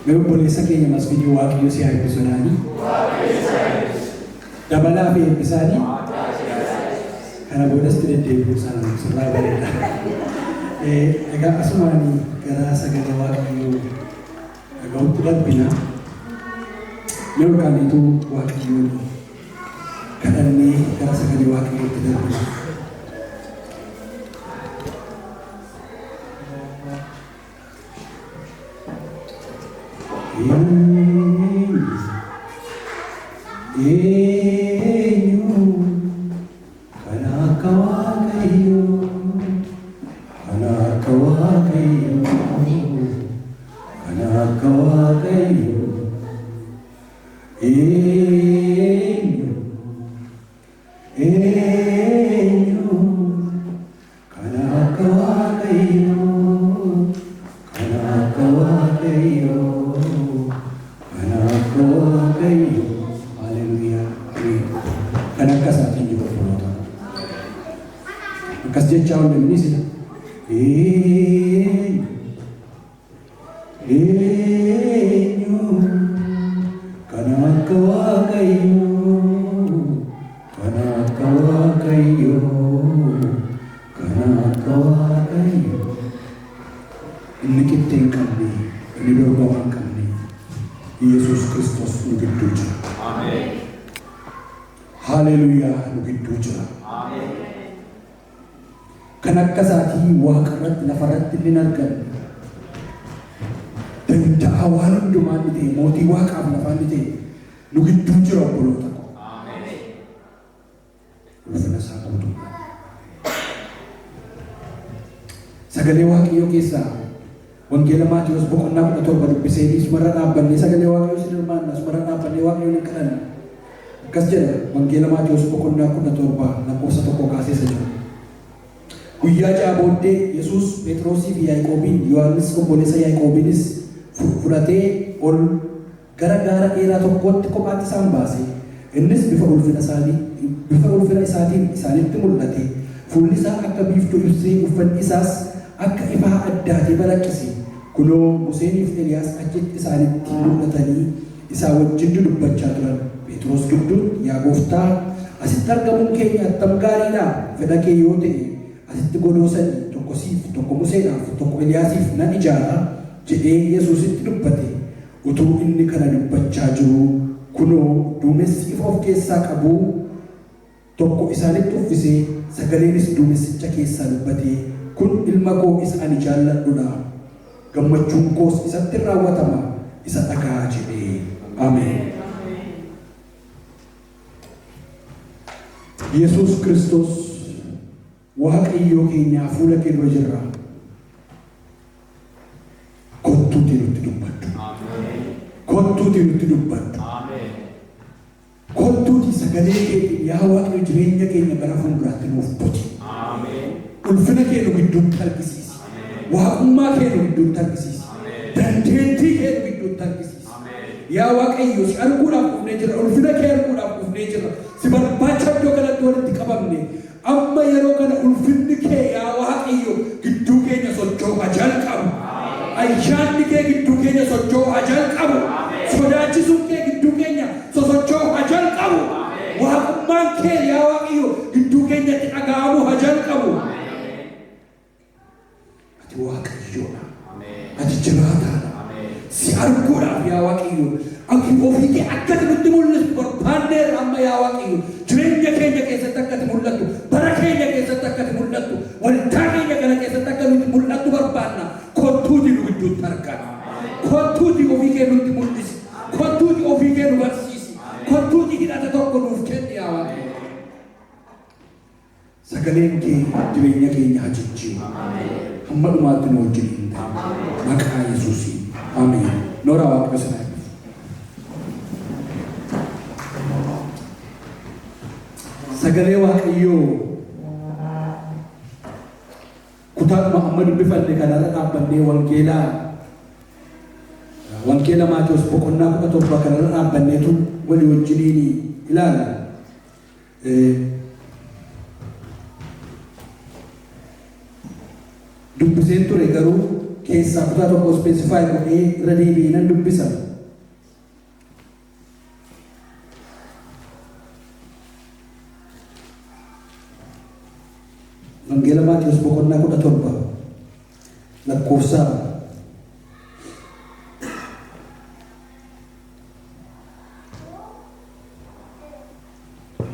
Meu polisa keenya masfidii waaqayyo si eebbisunani. Dabalaa fi eebbisani. Kana boodas deddeebi'uu isaanii sirraa bareeda. Egaa asumaanii gara sagalee waaqayyoo dhaga'utti darbina. Mee olkaaniitu waaqayyoon kadhannee gara sagalee waaqayyootti darbina. Sagalee waaqayyoo keessaa wangeela Maatiyos boqonnaa 17 dubbisee sumarra dhaabbannee sagalee waaqayyoo sinirmaannaa sumarra dhaabbannee waaqayyoon hin kadhanna. Akkas jedha wangeela Maatiyos boqonnaa 17 lakkoofsa 1 kaasee isa jira. Guyyaa ja'a booddee Yesuus Phexrosii fi Yaaqoobiin Yohaannis obboleessa Yaaqoobiinis fudhatee ol gara gaara dheeraa tokkotti kophaatti isaan baase. Innis bifa ulfina isaatiin isaanitti mul'ate. Fuulli isaa akka biiftuu ibsee uffanni isaas akka ifaa addaatee balaqqise. Kunoo Museenii fi Eliyaas achitti isaanitti mul'atanii isaa wajjin dubbachaa turan. Phexros gidduun yaa gooftaa asitti argamuun keenya attam gaariidha. Fedha kee yoo ta'e asitti godoo sadii tokko siif tokko Museedhaaf tokko Eliyaasiif nan ijaara jedhee Yesuusitti dubbate. Utuu inni kana dubbachaa jiru kunoo duumessi ifa of keessaa qabu tokko isaanitti uffisee sagaleenis duumessicha keessaa dubbate. Kun ilma koo isa ani jaalladhudha. Gammachuun koos isatti raawwatama. Isa dhagaa jedhee. Ameen. Yesuus Kiristoos waaqayyoo keenyaa fuula kee dura jirra. Kottuutii nutti dubbadhu. Kottuutii nutti dubbadhu. Kottuutii sagalee keetiin yaa waaqayyo jireenya keenya gara fuulduraatti nuuf buti. Ulfina kee nu gidduutti argisiisi. Waaqummaa kee nu gidduutti argisiisi. Dandeettii kee nu gidduutti argisiisi. Yaa waaqayyo si arguudhaaf dhufnee jirra. Ulfina kee arguudhaaf dhufnee jirra. Si barbaacha iddoo kanatti walitti qabamne. Amma yeroo kana ulfinni kee yaa waaqayyo gidduu keenya socho'aa jalqabu. Ayyaanni kee gidduu keenya socho'aa jalqabu. Sodaachisuun kee gidduu keenya sosocho'aa jalqabu. Waaqummaan kee yaa waaqayyo gidduu keenyatti dhaga'amu jalqabu. Ati waaqayyoodha. Ati jiraataadha. Si arguudhaaf yaa waaqayyo ati ofii kee akkati nutti mul'istu barbaanneerra amma yaa waaqayyo jireenya keenya keessatti akkati mul'attu bara keenya keessatti akkati mul'attu waldaa keenya kana keessatti akka nuti mul'attu barbaanna. Kottuuti nu gidduutti argama. Kottuuti ofii kee nutti mul'isi. Kottuuti ofii kee nu barsiisi. Kottuuti hidhata tokko nuuf kenni yaa waaqayyo. Sagaleen kee jireenya keenya haa jijjiiru. Hamma dhumaatti nu wajjin hin ta'e. Maqaa Yesuusiin. Ameen. Noora waaqayyo sana eebbisu. Sagalee waaqayyoo kutaadhuma amma dubbifanne kanarra dhaabbannee wangeela Maatiyos boqonnaa 17 kanarra dhaabbanneetu walii wajjiniin ilaalla. Dubbiseen ture garuu keessaa kutaa tokko specify godhee irra deebi'ee nan dubbisa. Wangeela Maatiyos boqonnaa 17 lakkoofsa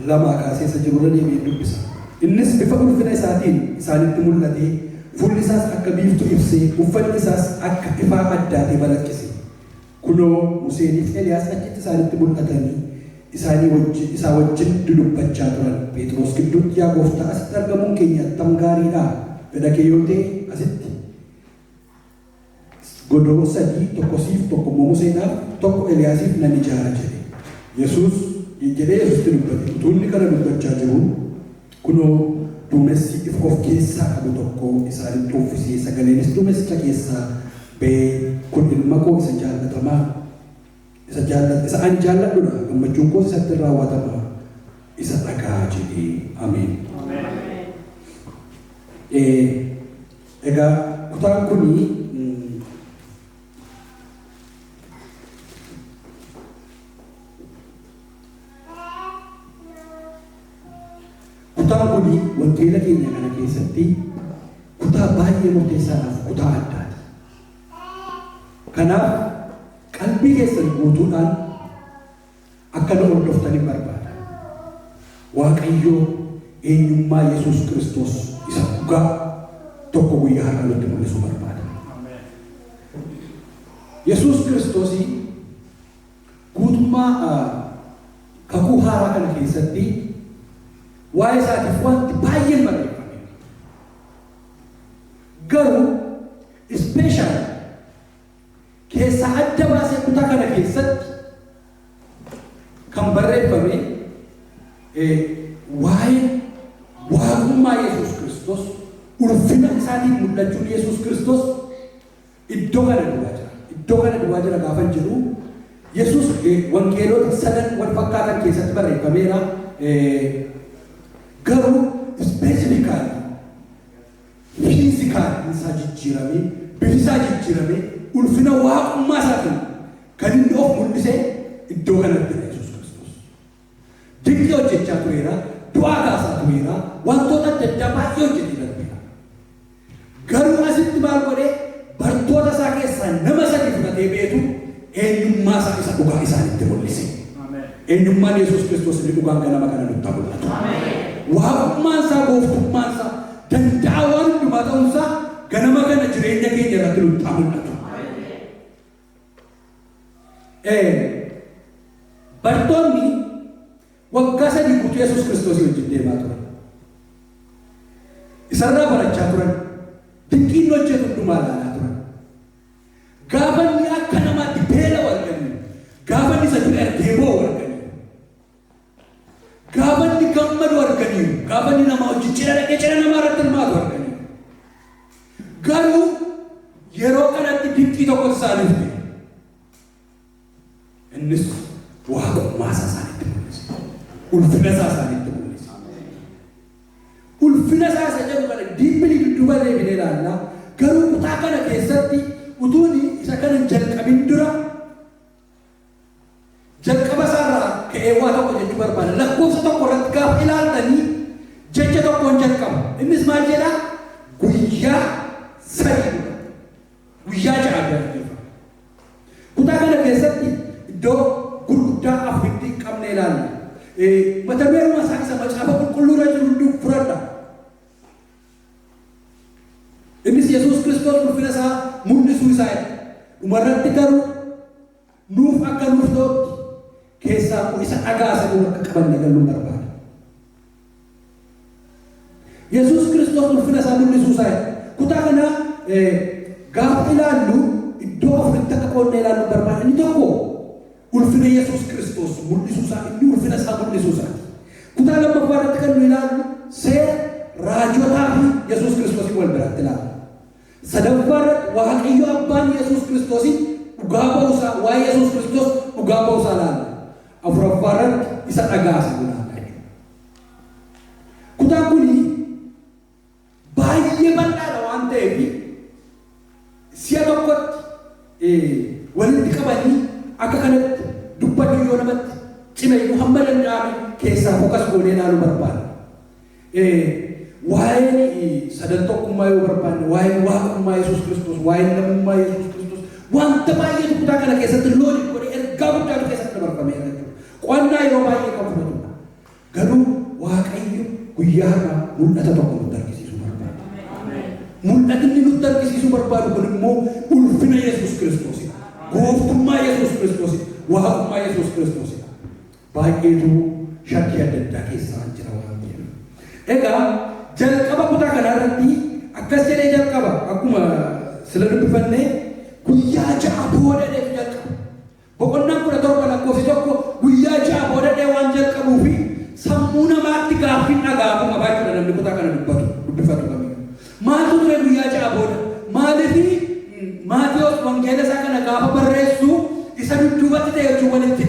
2 kaasee isa jiru irra deebi'ee dubbisa. Innis bifa ulfina isaatiin isaanitti mul'atee fuulli isaas akka biiftuu ibsee uffanni isaas akka ifaa addaatee balaqqise. Kunoo Museeniif Eliyaas achitti isaanitti mul'atanii isaa wajjin dudubbachaa turan. Phexros gidduutti yaa Gooftaa asitti argamuun keenya attam gaariidha. Fedha kee yoo ta'e asitti godoo 3 tokko siif tokko Museenaaf tokko Eliyaasiif nan ijaara jedhe. Yesuus Yesuusitti dubbate. Utuu inni kana dubbachaa jiru kunoo duumessi ifa of keessaa qabu tokko isaanitti uffisee sagaleenis duumessicha keessaa ba'ee kun ilma koo isa jaallatamaa isa ani jaalladhudha gammachuun koo isatti raawwatama isa dhagaa jedhee ameen. Egaa kutaan kunii wangeela keenya kana keessatti kutaa baay'ee murteessaadhaaf kutaa addaati. Kanaaf qalbii keessan guutuudhaan akka nu hordoftanii barbaada. Waaqayyoo eenyummaa Yesuus Kiristoos isa dhugaa tokko guyyaa har'a nutti mul'isuu barbaada. Yesuus Kiristoos guutummaa kakuu haaraa kana keessatti waa'ee isaatiif wanti baay'een barreeffame. Garuu ispeeshaal keessaa adda baasee kutaa kana keessatti kan barreeffame waa'ee waaqummaa Yesuus Kiristoos ulfina isaatiin mul'achuun Yesuus Kiristoos iddoo kana duwwaa jira. Iddoo kana duwwaa jira gaafan jedhu Yesuus wangeelota 3 wal fakkaatan keessatti barreeffameera. Garuu specifically physically isaa jijjiiramee bifisaa jijjiiramee ulfina waaqummaa isaatiin kan inni of mul'ise iddoo kanatti Yesuus Kiristoos. Dinqii hojjechaa tureera, du'aa kaasaa tureera, wantoota adda addaa baay'ee hojjetee darbeera. Garuu asitti maal godhee bartoota isaa keessaa nama 3 fudhatee beetu eenyummaa isaa isa dhugaa isaanitti mul'ise. Eenyummaan Yesuus Kiristoos inni dhugaan ganama kana nutti mul'atu. Waaqummaan isaa gooftummaan isaa danda'a waan hundumaa ta'uun isaa ganama kana jireenya keenya irratti nutti mul'atu. Bartoonni waggaa 3 guutuu Yesuus Kiristoos wajjin deemaa turan. Isarraa barachaa turan. Dinqiin hojjetu hundumaa ilaalaa turan. Gaafa inni akka namaatti beela arganii, gaafa inni isa ture argee boo'u arganii, gaafa inni gammadu arganii, gaafa inni nama hojii cidha namaa irratti hirmaatu arganii. Garuu yeroo kanatti dinqii tokko isaaniif ta'e. Innis waaqummaa isaa isaanitti mul'ise. Ulfina isaa isaanitti mul'ise. Ulfina isaa isa jedhu kana diibbili dudduuba deebinee ilaalla. Garuu kutaa kana keessatti utuuni isa kana jalqabin dura jalqaba isaarraa ka'ee waa tokko jechuu barbaada. Lakkoofsa tokko irratti gaafa ilaaltanii jecha tokkoon jalqaba. Innis maal jedhaa? Guyyaa 3. Guyyaa 6 argina. Kutaa kana keessatti iddoo gurguddaa afuritti qabnee ilaalla. Mata dureen isaa isa macaafa qulqulluu irra jiru hunduu fudhadha. Innis Yesuus Kiristoos ulfina isaa mul'isuu isaa dhumarratti garuu nuuf akka nuuf ta'utti keessaa isa dhagaa saduu akka qabanne galuun barbaada. Yesuus Kiristoos ulfina isaa mul'isuu isaa kutaa kana gaafa ilaallu iddoo afuritti akka qoodnee ilaaluu barbaada. Inni tokko ulfina Yesuus Kiristoos mul'isuu isaa, inni ulfina isaa mul'isuu isaa. Kutaa lammaffaa irratti kan nu ilaallu seera raajotaa fi Yesuus Kiristoos wal biratti ilaalla. Sadaffaa irratti Waaqayyo Abbaan Yesuus Kiristoos dhugaa ba'uu isaa, waa'ee Yesuus Kiristoos dhugaa ba'uu isaa ilaalla. Afuraffaa irratti isa dhagaa isa ilaalla. Kutaan kun baay'ee bal'aadha waan ta'eef si walitti qabanii akka kanatti dubbachuu yoo namatti cimeyyuu hamma danda'ame keessaa fokas goonee ilaaluu barbaada. Waa'een sadan tokkummaa yoo barbaanne, waa'een waaqummaa Yesuus Kiristoos, waa'een namummaa Yesuus Kiristoos, wanta baay'ee kutaa kana keessatti loon godhee ergaa guddaatu keessatti dabarfamee jechuudha. Qo'annaa yeroo baay'ee kan fudhatudha. Garuu Waaqayyo guyyaa har'aa mul'ata tokko nutti argisiisuu barbaada. Mul'atinni nutti argisiisuu barbaadu kun immoo ulfina Yesuus Kiristoosidha. Gooftummaa Yesuus Kiristoosidha. Waaqummaa Yesuus Kiristoosidha. Baay'eetu shakkii adda addaa keessaa jira waan ta'eef. Egaa jalqaba kutaa kanarratti akkas jedhee jalqaba akkuma sila dubbifannee guyyaa ja'a boodadheef jalqaba. Boqonnaan 17 lakkoofsi tokko guyyaa ja'a boodadhee waan jalqabuu fi sammuu namaatti gaaffiin dhaga'amu qabaachuudha namni kutaa kana dubbifatu kamiyyuu. Maaltu ture guyyaa ja'a booda? Maaliif Maatiyos wangeela isaa kana gaafa barreessu isa dudduubatti ta'e jechuun walitti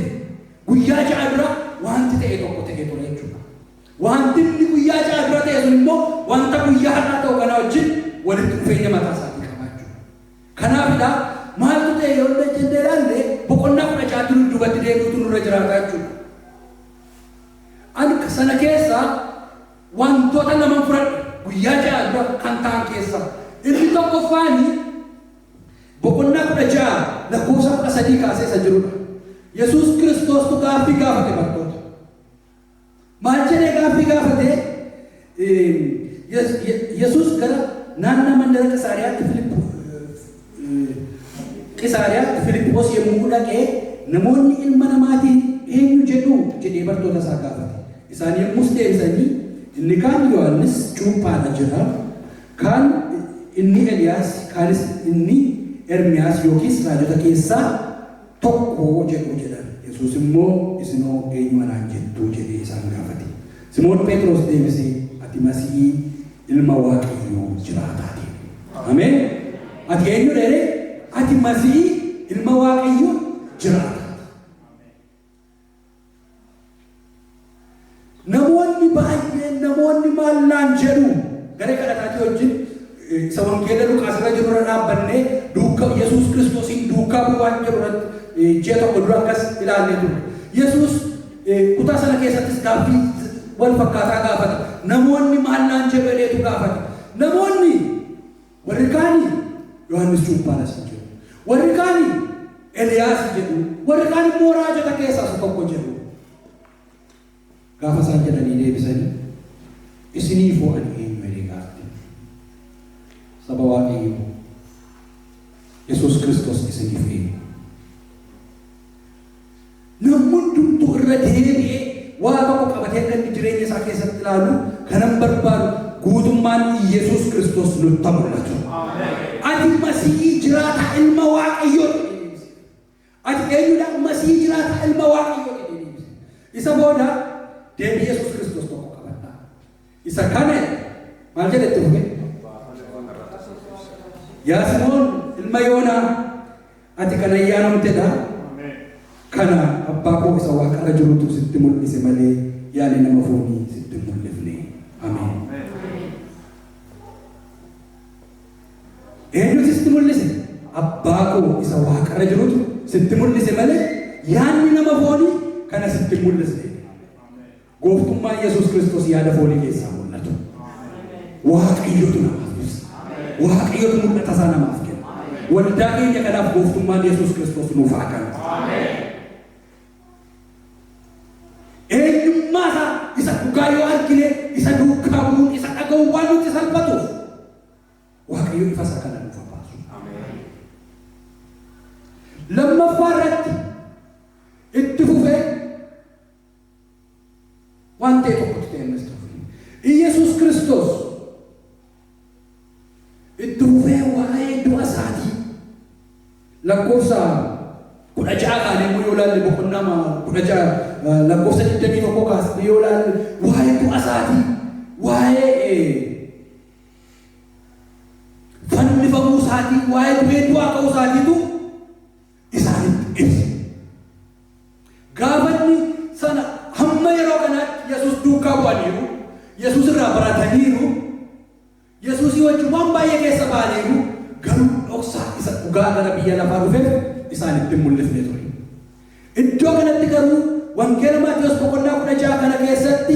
guyyaa ja'a dura wanti ta'e tokko ta'e ture jechuudha. Wanti inni guyyaa ja'a dura ta'e sun immoo wanta guyyaa har'aa ta'u kana wajjin walitti dhufeenya mataa isaatii qabaachuudha. Kanaafidha maaltu ta'e yoo jennee ilaalle boqonnaa 16 dudduubatti deebi'uutu nurra jiraata jechuudha. Ani sana keessa wantoota lama fudhadhe guyyaa ja'a dura kan ta'an keessa inni tokkoffaani boqonnaa 16 lakkoofsa 13 kaasee isa jirudha. Yesuus Kiristoostu gaaffii gaafate bartoota. Maal jedhee gaaffii gaafate? Yesuus gara naannoo mandara Qisaariyaatti Filiphos yommuu dhaqee namoonni ilma namaatiin eenyu jedhu jedhee bartoota isaa gaafate. Isaan yommus deebisanii inni kaan Yohaannis cuuphaadha jedha, kaan inni Eliyaas, kaanis inni Ermiyaas yookiis raajota keessaa tokko jedhu jedhan. Yesuus immoo isinoo eenyu anaan jettu jedhee isaan gaafate. Simoon Phexros deebisee ati Masiihii ilma Waaqayyoo jiraataati. Ameen. Ati eenyu dheere? Ati Masiihii ilma Waaqayyoo jiraataati. Namoonni baay'een namoonni maallaan jedhu garee kadhataatii wajjin isa wangeela Luqaas irra jiru irra dhaabbannee duukaa Yesuus Kiristoosiin duukaa bu'aan jiru irratti ji'a tokko dura akkas ilaallee turre. Yesuus kutaa sana keessattis gaaffii wal fakkaataa gaafata. Namoonni maallaan jedhu jedheetu gaafata. Namoonni warri kaanii Yohaannis Cuuphaadhas jedhu, warri kaanii Eliyaas jedhu, warri kaan immoo raajota keessaa isa tokko jedhu. Gaafa isaan jedhanii deebisanii isiniifoo ani eenyu jedhee gaafate. Saba Waaqayyoo Yesuus Kiristoos isiniif eenyu? Namni hundumtuu irra deebi'ee waa tokko qabatee kan jireenya isaa keessatti ilaalu kanan barbaadu guutummaan Yesuus Kiristoos nutti mul'atu. Ati Masiihii jiraata ilma Waaqayyoo. Ati eenyudha? Masiihii jiraata ilma Waaqayyoo. Isa booda deebii Yesuus Kiristoos tokko qabadha. Isa kana maal jedhetti dhufe? Yaa Simoon ilma Yoonaa ati kana ayyaanamtedha. Kana abbaa koo isa waaqarra jirutu sitti mul'ise malee yaali nama foonii sitti mul'ifne. Ameen. Eenyutu sitti mul'ise? Abbaa koo isa waaqarra jirutu sitti mul'ise malee yaali nama foonii kana sitti mul'isne. Gooftummaan Yesuus Kiristoos yaada foonii keessaa mul'atu. Waaqayyotu namaaf ibsa. Waaqayyotu mul'ata isaa namaaf kenna. Waldaa keenya kanaaf gooftummaan Yesuus Kiristoos nuuf haa kennu. Eenyummaa isaa isa dhugaa yoo argine isa duukaa bu'uun isa dhaga'uun waan nuti salphatuuf Waaqayyo ifa isaa kana nuuf baasu. Lammaffaa irratti itti fufee waan ta'e tokkotti ta'e innis ta'u. Yesuus Kiristoos itti fufee waa'ee du'a isaatii lakkoofsa 16 kaanee yoo ilaalle boqonnaa 16 lakkoofsa 21 kaasnee yoo ilaalle waa'ee du'a isaatii waa'ee fannifamuu isaatii waa'ee du'aa ka'uu isaatiitu isaanitti ibsa. Gaafanni sana hamma yeroo kanaatti Yesuus duukaa bu'aniiru, Yesuus irraa barataniiru, Yesuusii wajjin waan baay'ee keessa ba'aniiru, garuu dhoksaa isa dhugaa gara biyya lafaa dhufeef isaanitti mul'ifne ture. Iddoo kanatti garuu wangeela Maatiyos boqonnaa 16 kana keessatti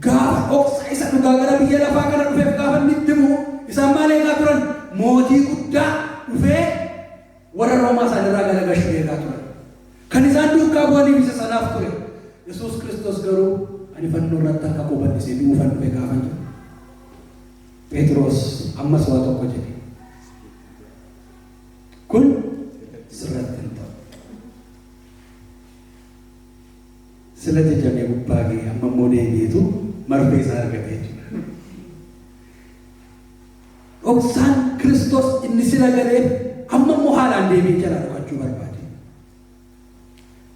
gaafa dhoksa isa dhugaa gara biyya lafaa kana dhufeef gaafa inni itti himu isaan maal eegaa turan? Mootii guddaa dhufee warra Roomaa isaanirraa galagalchuu eegaa turan. Kan isaan duukaa bu'aniif isa sanaaf ture. Yesuus Kiristoos garuu ani fannoo irratti harka koo bal'isee du'uufan dhufe gaafa jiru. Phexros ammas waa tokko jedhe. Kun sirratti hin ta'u. Sila jajjabee gubbaa ga'e amma immoo deebi'eetu marfee isaa argate jechuudha. Dhoksaan Kiristoos inni sila galee amma immoo haalaan deebi'ee jalaa dhokachuu barbaade.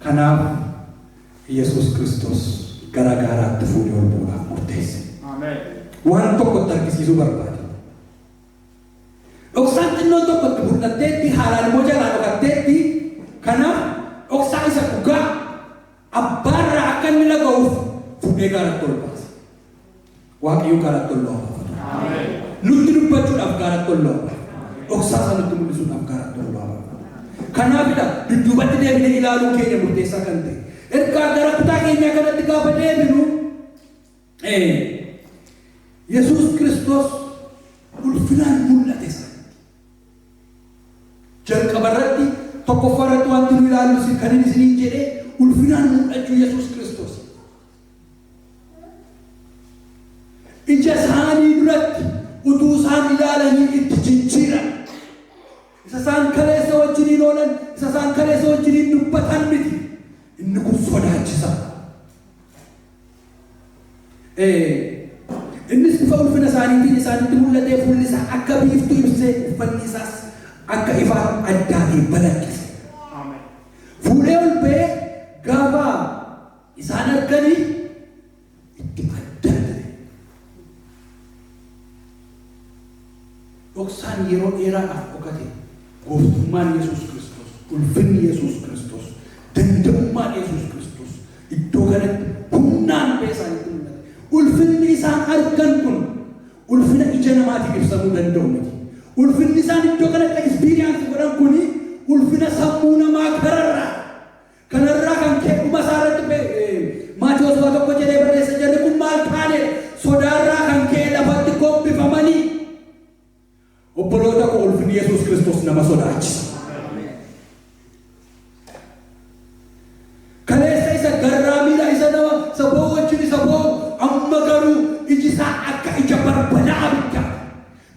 Kanaaf Yesuus Kiristoos gara gaaraatti fuudhee ol bu'uudhaaf murteesse. Waan tokkotti argisiisuu barbaade. Dhoksaan xinnoon tokkotti mul'atteetti haalaan immoo jalaa dhokatteetti kanaaf dhoksaa isa dhugaa abbaarraa akka inni laga'uuf fuudhee gaaratti ol baase. Waaqayyo gaaratti ol baafatu. Nutti dubbachuudhaaf gaaratti ol baafatu. Dhoksaa sana nutti mul'isuudhaaf gaaratti ol baafatu. Kanaafidha dudduubatti deebinee ilaaluun keenya murteessaa kan ta'e. Ergaa gara kutaa keenyaa kanatti gaafa deebinu Yesuus Kiristoos ulfinaan mul'ate sana. Jalqabarratti tokkoffaarratti wanti nu ilaallu kan inni isiniin jedhee ulfinaan mul'achuu Yesuus Kiristoos. Ija isaanii duratti utuu isaan ilaalanii itti jijjiiran. Isa isaan kaleessa wajjiniin oolan, isa isaan kaleessa wajjiniin dubbatan miti. Inni kun sodaachisa. Innis bifa ulfina isaaniitiin isaanitti mul'atee fuulli isaa akka biiftuu ibsee uffanni isaas akka ifaan addaatiin balaqqise. Fuudhee ol ba'ee gaafa isaan arganii itti addate. Dhoksaan yeroo dheeraadhaaf dhokate gooftummaan Yesuus Kiristoos, ulfinni Yesuus Kiristoos, danda'ummaan Yesuus Kiristoos iddoo kanatti humnaan ba'ee isaanitti mul'ate. Ulfinni isaan argan kun ulfina ija namaatiin ibsamuu danda'u miti. Ulfinni isaan iddoo kanatti ekspiriyaansi godhan kuni ulfina sammuu namaa kanarraa kan keekuma isaarratti Maatiyos waa tokko jedhee barreessa jarri kun maal taane sodaarraa kan kee lafatti gombifamanii. Obboloota koo ulfinni Yesuus Kiristoos nama sodaachisa. Kaleessa isa garraa miila isa nama saboo wajjin isa boo amma garuu iji isaa akka ija barbadaa abiddaa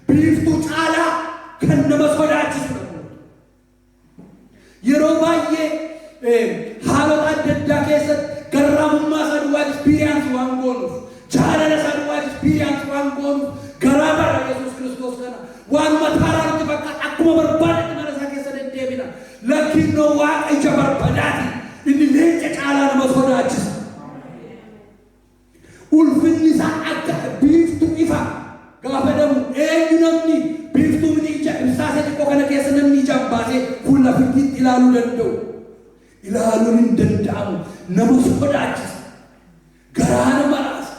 biiftuu caalaa kan nama sodaachisudha. Yeroo baay'ee haalota adda addaa keessatti garraamummaa isaa duwwaa ekspiriyaansi waan goonuuf jaalala isaa duwwaa ekspiriyaansi waan goonuuf garaa bara Yesuus Kiristoos kana waan mataaraa nuti fakkaata akkuma barbaadetti mana isaa keessa deddeebina. Lakkinnoo waaqa ija barbadaati inni leenca caalaa nama sodaachisa. Ulfinni isaa akka biiftuu ifa gaafa damu eenyu namni biiftuu miti ija ibsaasa xiqqoo kana keessa namni ija baasee fuula fiddiitti ilaaluu danda'u. Ilaaluun hin danda'amu nama sodaachisa. Garaa nama raasa.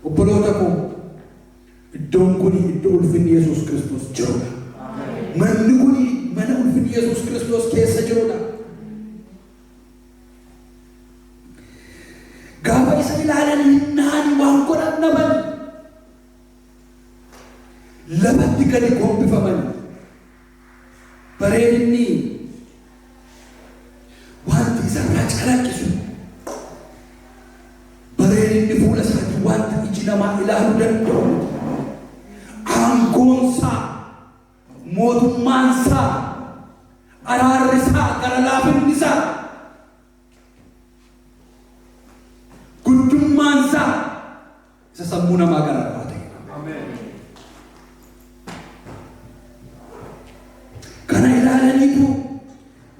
Obboloota koo iddoon kun iddoo ulfinni Yesuus Kiristoos jirudha. Manni kun mana ulfinni Yesuus Kiristoos keessa jirudha. Gaafa isa ilaalan hinnaani waan godhan naban lafatti gadi gombifaman. Bareedinni wanti isarraa calaqqisu bareedinni fuula isaatii wanti iji namaa ilaaluu danda'u aangoonsaa mootummaansaa araarrisaa gara laafinnisaa guddummaansaa isa sammuu namaa gararraa ta'e. Kana ilaalaniitu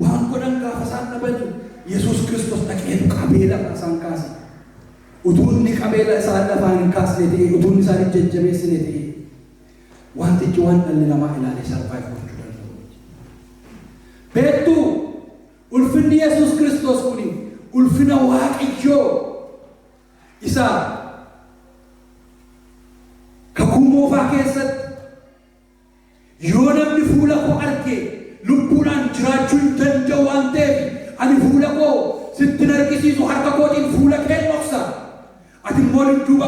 waan godhan gaafa isaan dhabatu Yesuus Kiristoos dhaqeetu qabee lafa isaan kaase. Utuu inni qabee isaan lafaan hin kaasne ta'e utuu inni isaan hin jajjabeessine ta'e wantichi waan dhalli namaa ilaalee sarvaayiv gochuu danda'u. Beektuu ulfinni Yesuus Kiristoos kuni ulfina Waaqayyoo isa kakuu moofaa keessatti fuula koo arge lubbuudhaan jiraachuu danda'u waan ta'eef ani fuula koo sitti argisiisu harka kootiin fuula kee dhoksa ati immoo dudduuba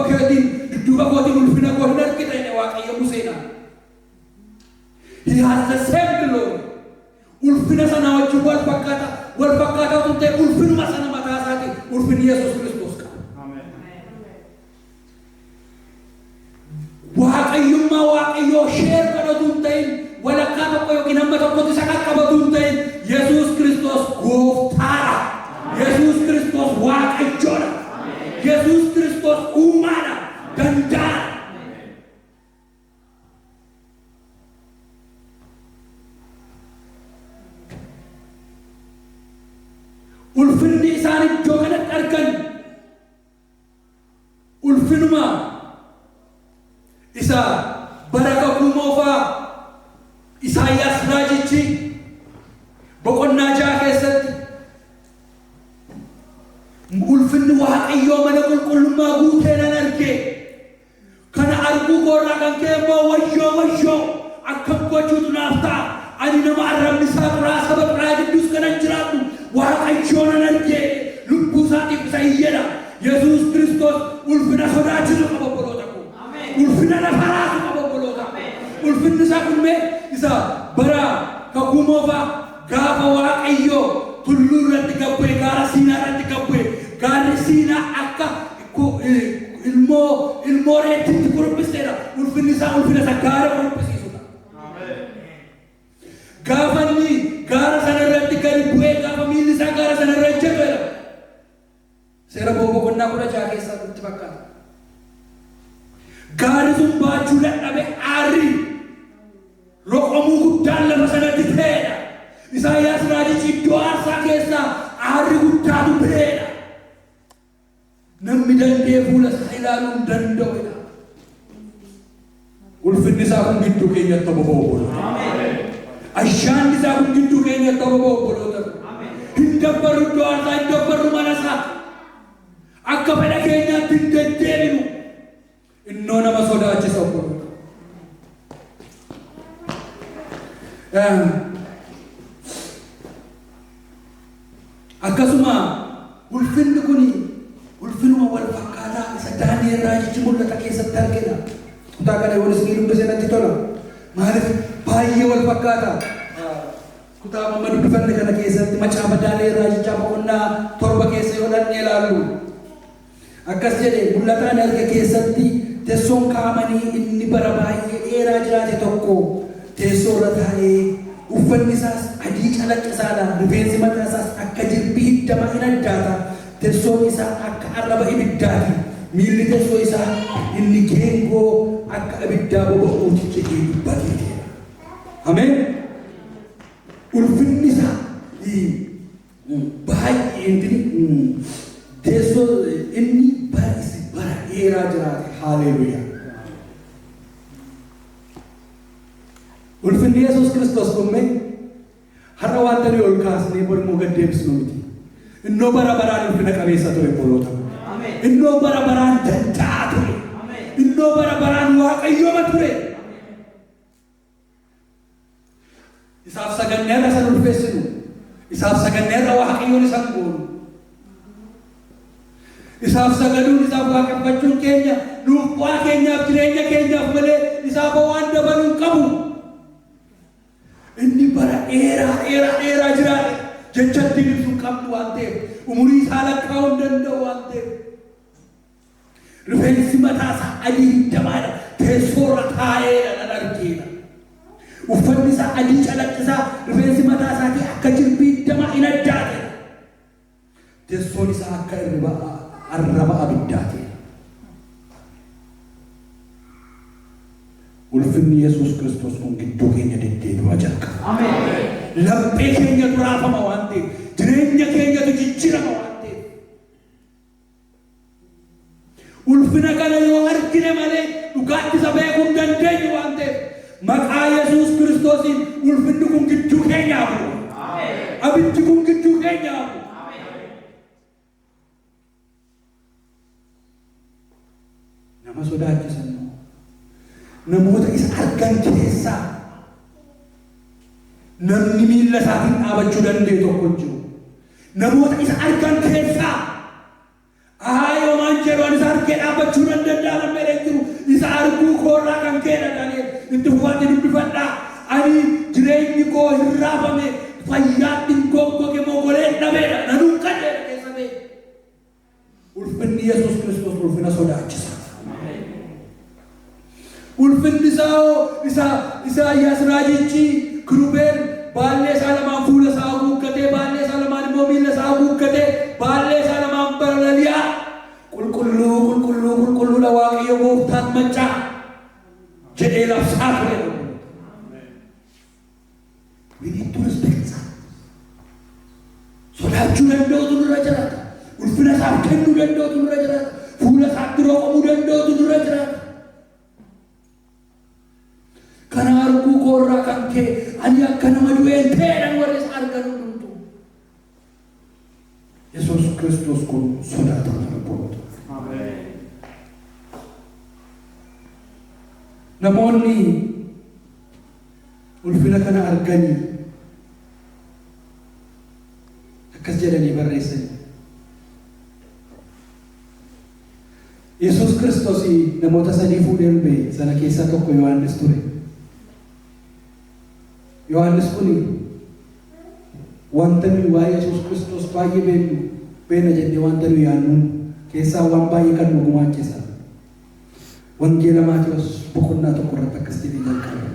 kootiin ulfina koo hin argite jedhe Waaqayyo Museedhaan. He has the same glory. Ulfina sana wajjin wal fakkaataa tun ta'e ulfinuma sana mataa isaati ulfinni Yesuus Kiristoos qaba. Waaqayyummaa Waaqayyoo sheer godhatu hin ta'in walakkaa tokko yookiin hamma tokkotti isa qaqqabatu hin ta'in Yesuus Kiristoos gooftaadha. Yesuus Kiristoos Waaqayyoodha. Yesuus Kiristoos uumaadha, danda'aadha. Ulfinni isaan iddoo kanatti argan ulfinuma isa bara kakuu moofaa Isaayyaas raajichi boqonnaa 6 keessatti ulfinni Waaqayyoo mana qulqullummaa guutee nan arge. Kana arguu koorraa kan ka'e immoo wayyoo akkam gochuutu naaf ta'a. Ani nama arrabni isaa xuraa saba xuraa gidduus kanan jiraatu Waaqayyoo nan arge. Lubbuu isaatiif isa iyyeedha. Yesuus Kiristoos ulfina sodaachisu qaba obboloota koo. Ulfina lafa raasu qaba obboloota koo. Ulfinni isaa kun mee isa bara kakuu moofaa gaafa Waaqayyoo tulluu irratti gabbu'e gaara Siinaa irratti gabbu'e gaarri Siinaa akka ilmoo reettitti kuruphiseedha. Ulfinni isaa ulfina isa gaara kuruphisiisudha. Gaafa inni gaara sana irratti gadi bu'ee gaafa miilli isaa gaara sana irra ejjeteedha. Seera boqonnaa 16 keessaa itti fakkaata. Gaarri sun baachuu dadhabe aarri roqomuu guddaan lafa sanatti ta'eedha. Isaayyaas raajichi iddoo aarsaa keessaa aarri guddaatu ba'eedha. Namni danda'ee fuula isaa ilaaluu hin danda'udha. Ulfinni isaa kun gidduu keenyatti boba'u obboloota. Ayyaanni isaa kun gidduu keenyatti boba'u obboloota. Hin dabbaru iddoo aarsaa, hin dabbaru mana isaa. Akka fedha keenyaatti hin deddeebinu. Innoo nama sodaachisa obboloota. Akkasuma ulfinni kun ulfinuma wal fakkaataa isa Daani'el raajichi mul'ata keessatti argina. Kutaa kana yoo isin dubbisee natti tola. Maaliif baay'ee wal fakkaataa. Kutaa amma dubbifanne kana keessatti macaafa Daani'el raajichaa boqonnaa 7 keessa yoo dhandhee ilaallu. Akkas jedhe mul'ataan arge keessatti teessoon kaa'amanii inni bara baay'ee dheeraa jiraate tokko teessoo irra taa'ee uffanni isaas adii calaqqisaadha. Rifeensi mataa isaas akka jirbii hiddamaa hin addaata. Teessoon isaa akka arraba ibiddaati. Miilli teessoo isaa inni geengoo akka ibiddaa boba'uuti jedhee dubbateera. Ameen. Ulfinni isaa baay'ee teessoo inni bara dheeraa jiraate. Haleluuyaa. Ulfinni Yesuus Kiristoos kun har'a waan ta'e ol kaasnee borimmoo gad deebisnu miti. Innoo bara baraan ulfina qabeessa ture obboloota. Innoo bara baraan danda'aa ture. Innoo bara baraan Waaqayyooma ture. Isaaf sagannee irra san ulfeessinu. Isaaf sagannee irra Waaqayyoon isan goonu. Isaaf sagaduun isaaf waaqeffachuun keenya nuuf bu'aa keenyaaf jireenya keenyaaf malee isaaf waan dabaluu hin qabu. Inni bara dheeraa jiraate jechatti ibsuu qabdu waan ta'eef umurii isaa lakkaa'uu hin danda'u waan ta'eef rifeensi mataa isaa adii hiddamaadha. Teessoo irra taa'eedha nan argeera. Uffanni isaa adii calaqqisaa rifeensi mataa isaatii akka jirbii hiddamaa hin addaate. Teessoon isaa akka arraba abiddaate. Ulfinni Yesuus Kiristoos kun gidduu keenya deddeebi'aa jalqaba. Ameen. Laphee keenyatu raafama waan ta'eef, jireenya keenyatu jijjiirama waan ta'eef. Ulfina kana yoo argine malee dhugaatti isa beekuu hin dandeenyu waan ta'eef maqaa Yesuus Kiristoosiin ulfinni kun gidduu keenyaa bu'u. Ameen. Abiddi kun gidduu keenyaa bu'u. Nama sodaachisan namoota isa argan keessaa namni miilla isaatiin dhaabachuu danda'e tokko jiru. Namoota isa argan keessaa yoomaan jedhuun isa argee dhaabachuu danda'an meeree jiru. Isa arguu koorraa kan keedhatanii itti fufatti dubbifadhaa. Ani jireenyi koo hin raafame fayyaatti hin goggoge mogoleen dhabeedha. Nanuun kadheedha keessa bee. Ulfinni Yesuus Kiristoos ulfina sodaachisa. Ulfinni Isaayyaas raajichi kirubeen baallee isaa lamaan fuula isaa haguuggatee baallee isaa lamaan immoo miilla isaa haguuggatee baallee isaa lamaan balali'aa qulqulluudha Waaqayyo gooftaan maccaa jedhee labsaa ture. We need to respect that. Sodaachuu danda'utu nurra jiraata. Ulfina isaaf kennuu danda'utu nurra jiraata. Fuula isaatti roqamuu danda'utu nurra jiraata. Kana arguu koorraa kan kee ani akka nama du'een ta'edhaan warri isa argan hundumtu. Yesuus Kiristoos kun sodaatama rabboota. Namoonni ulfina kana arganii akkas jedhanii barreessan. Yesuus Kiristoos namoota sadii fuudhee ba'e sana keessaa tokko Yohaannis ture. Yohaannis kun wanta nuyi waa'ee Yesuus Kiristoos baay'ee beena jennee wanta nuyi yaadnuun keessaa waan baay'ee kan nu gumaachisa. Wangeela Maatiyos boqonnaa tokko irratti akkas jedhee jalqabe.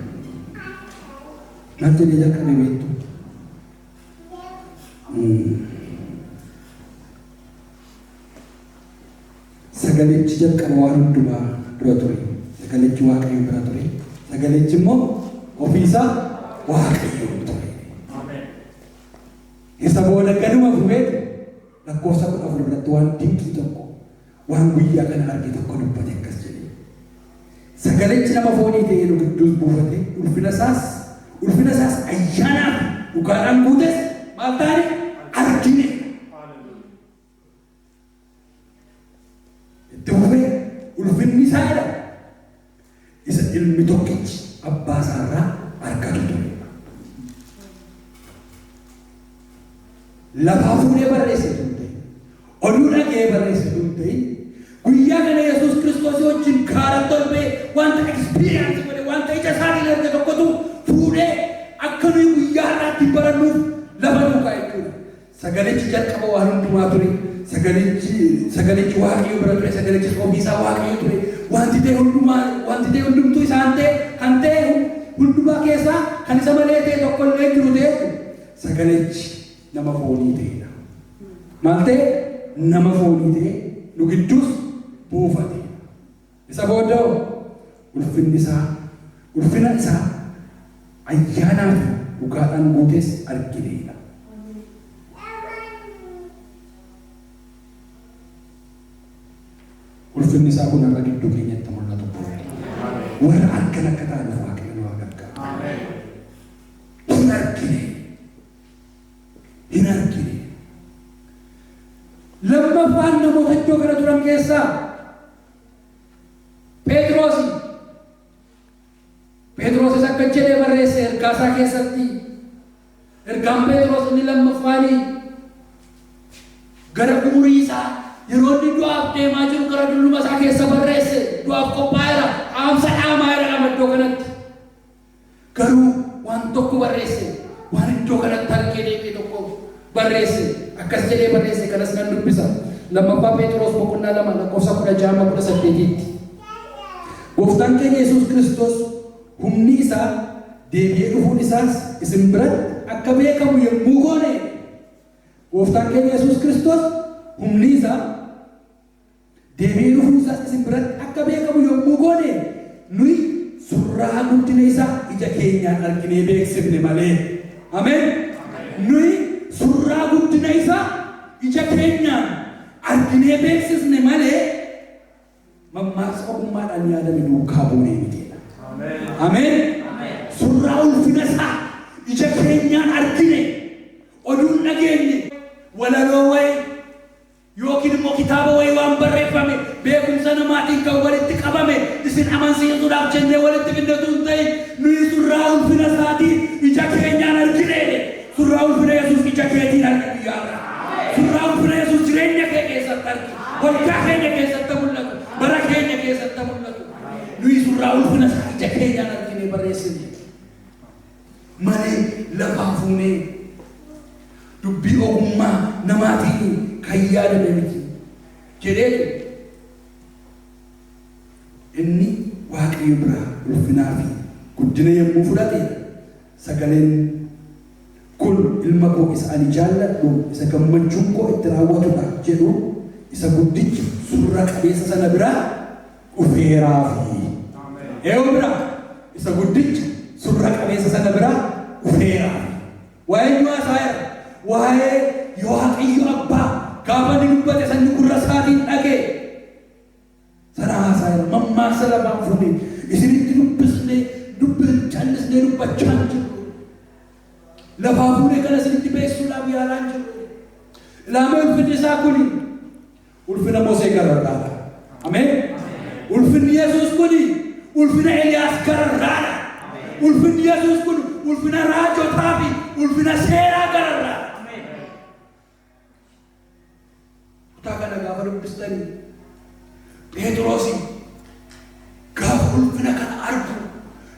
Maal jedhee jalqabe beektu? Sagalichi jalqaba waan hundumaa dura ture. Sagalichi Waaqayyo bira ture. Sagalichi immoo ofiisaa Waaqayyo ture. Isa booda ganuma fufee lakkoofsa 14 irratti waan dinqii tokko waan guyyaa kana arge tokko dubbate akkas jedhe. Sagalichi nama foonii ta'ee nu gidduus buufate ulfina isaas ayyaanaaf dhugaadhaan guutes maal taane argine. Itti fufee ulfinni isaa jedha isa ilmi tokkichi abbaa isaarraa argatu ture. Lafaa fuudhee barreesse turte, oduu dhagee barreesse turte. Guyyaa kana Yesuus Kiristoos wajjin kaara torbee wanta ekspiriyaansi godhe wanta ija isaatiin arge tokkotu fuudhee akka nuyi guyyaa har'aatti barannuuf lafa duukaa jechuudha. Sagalichi jalqaba waan hundumaa ture. Sagalichi Waaqayyo bira ture. Sagalichi ofiisaa Waaqayyo ture. Wanti ta'e hundumtuu isaan ta'e kan ta'e hundumaa keessaa kan isa malee ta'e tokko illee jiru ta'e sagalichi nama foonii ta'edha. Maal ta'e? Nama foonii ta'e nu gidduus buufate. Isa booda ulfina isaa ayyaanaaf dhugaadhaan guutes argineedha. Ulfinni isaa kun har'a gidduu keenyatti mul'atu. Warra argan akka ta'an Waaqayyo nu gargaara. Hin argine. Lammaffaan namoota iddoo kana turan keessaa Phexros akka jedhee barreesse ergaa isaa keessatti. Ergaan Phexros inni lammaffaanii gara umurii isaa yeroo inni du'aaf deemaa jiru gara dulluma isaa keessa barreesse. Du'aaf qophaa'eera. Dhaamsa dhaamaa iddoo kanatti. Garuu waan tokko barreesse. Waan iddoo kanatti argee deebi'e tokko barreesse. Akkas jedhee barreesse kanas nan dubbisa. Lammaffaa Phexros boqonnaa 2 lakkoofsa 16-18. Gooftaan keenya Yesuus Kiristoos humni isaa deebi'ee dhufuun isaas isin biratti akka beekamu yommuu goone. Gooftaan keenya Yesuus Kiristoos humni isaa deebi'ee dhufuun isaas isin biratti akka beekamu yommuu goone nuyi surraa guddina isaa ija keenyaan arginee beeksifne malee. Ameen. Nuyi surraa guddina isaa ija keenyaan arginee beeksifne malee mammaaksa ogummaadhaan yaadame duukaa buunee miti. Ameen. Surraa ulfina isaa ija keenyaan argine oduun dhageenye walaloo wayi yookiin immoo kitaaba wayi waan barreeffame beekumsa namaatiin kan walitti qabame isin amansiisuudhaaf jennee walitti fidatuun ta'e nuyi surraa ulfina isaatii ija keenyaan argine. malee lafaa fuunee dubbii ogummaa namaatiin kan yaadame miti jedhee inni Waaqayyo biraa ulfinaa fi guddina yommuu fudhate sagaleen kun ilma koo isa ani jaalladhu isa gammachuun koo itti raawwatudha jedhu isa guddichi surra qabeessa sana biraa dhufeeraafi. Eewu biraa isa guddichi surra qabeessa sana biraa dhufeeraafi. Waa'ee yoo haasa'eera waa'ee yoo Waaqayyo abbaa gaafa ni dubbate sanni gurra isaatiin dhagee sana haasa'eera mammaaksa lafaan fuudhee isinitti dubbisnee callisnee dubbachaa jiru. Lafaa fuudhee kana isinitti beeksisuudhaaf yaalaa jiru. Ilaamee ulfinni isaa kuni ulfina Musee gararraadha. Ameen. Ulfinni Yesuus kuni ulfina Eliyaas gararraadha. Ulfinni Yesuus kun ulfina raajotaa fi ulfina seeraa gararraadha. Kutaa kana gaafa dubbistanii Phexrosi gaafa ulfina kana argu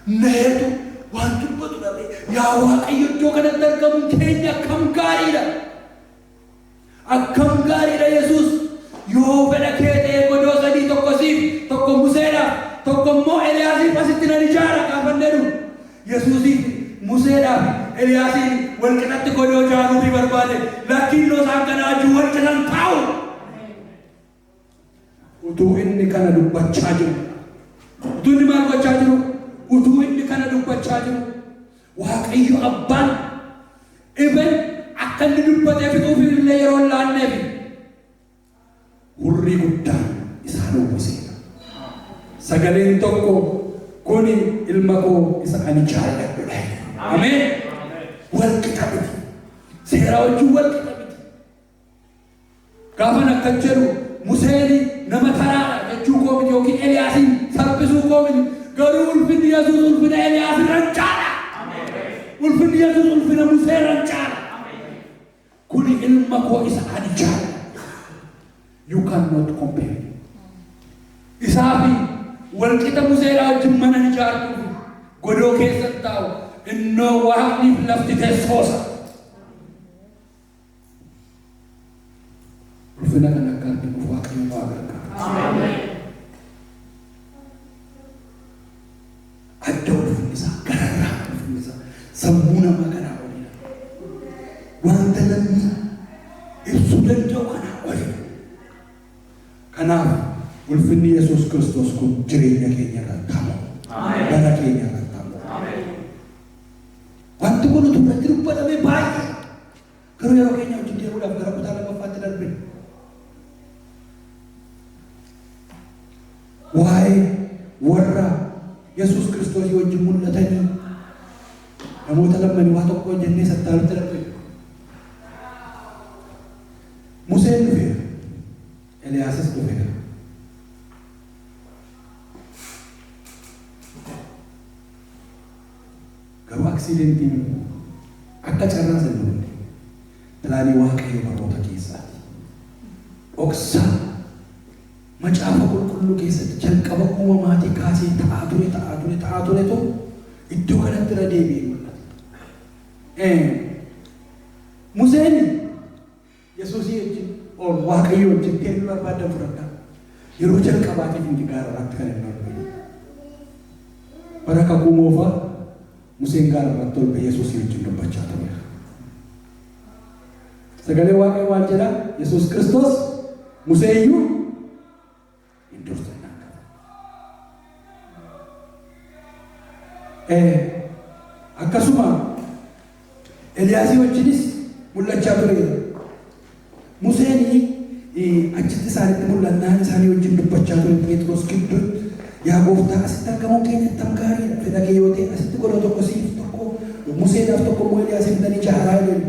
neetu waan dubbatu dhabe yaa Waaqayyo iddoo kanatti argamuun keenya akkam gaariidha. Akkam gaariidha Yesuus yoo fedha kee ta'e godoo sadii tokko siif tokko Museedhaaf tokko immoo Eliyaasiif asitti nan ijaara gaafanneeru. Yesuusiif Museedhaaf Eliyaasiin wal qixatti godoo ijaaruufi barbaade lakkiilloo isaan kanaa jiru wal qitan taa'u. Utuu inni kana dubbachaa jiru utuu inni maal gochaa jiru utuu inni kana dubbachaa jiru Waaqayyo abbaan even akka inni dubbatee fixuuf illee yeroo laanneef hurrii guddaan isaan uwwiseera. Sagaleen tokko kuni ilma koo isa ani jaalladhudha. Ameen. Wal qixa miti. Seeraa wajjin wal qixa miti. Gaafa akkan jedhu Museen nama taraadha jechuu koo miti yookiin Eliyaasiin salphisuu koo miti. Garuu ulfinni Yesuus ulfina Eliyaas irraan caala. Ulfinni Yesuus ulfina Musee irraan caala. Kuni ilma koo isa ani jaalladhu. You cannot compare. Isaafi wal qixa Museedhaa wajjin mana ijaartuuf godoo keessatti taa'u innoo Waaqniif lafti teessoosa. Ulfina kan akka arginuuf Waaqayyo nu gargaara. Ameen. Adda ulfinni isaa gararraa ulfinni isaa sammuu namaa kanaa olidha. Wanta namni ibsuu danda'u kanaa olidha. Kanaaf ulfinni Yesuus Kiristoos kun jireenya keenya irratti hamu. Bara keenya irratti hamu. Wanti kun utuu irratti dubbatame baay'ee garuu yeroo keenya wajjin deemuudhaaf gara kutaa lammaffaatti darbe. Waa'ee warra Yesuus Kiristoos wajjin mul'atanii namoota lammanii waa tokko jennee sattaalutti darbe. Museen dhufeera. Eliyaasis dhufeera. Garuu aksidentiin akka carraa sana dhufe pilaanii Waaqayyo baroota keessaati. Dhoksaa macaafa qulqulluu keessatti jalqaba uumamaatii kaasee ta'aa turetu iddoo kanatti irra deebi'ee mul'ata. Museen Yesuusii wajjin Waaqayyo wajjin deemuu barbaadan fudhadhaa. Yeroo jalqabaatiif inni gaararratti kan inni arginu. Bara kakuu moofaa Museen gaararratti ol ba'ee Yesuusii wajjin dubbachaa tureera. Sagalee Waaqayyo waan jedha Yesuus Kiristoos Musee iyyuu hin dursannaa qaba. Akkasuma Eliyaasii wajjinis mul'achaa tureera. Museen achitti isaanitti mul'annaan isaanii wajjin dubbachaa ture Phexros gidduutti yaa gooftaa asitti argamuun keenyatti tam gaariidha. Fedha kee yoo ta'e asitti godha tokko siif tokko Museedhaaf tokko immoo Eliyaasiif nan ijaaraa jedhu.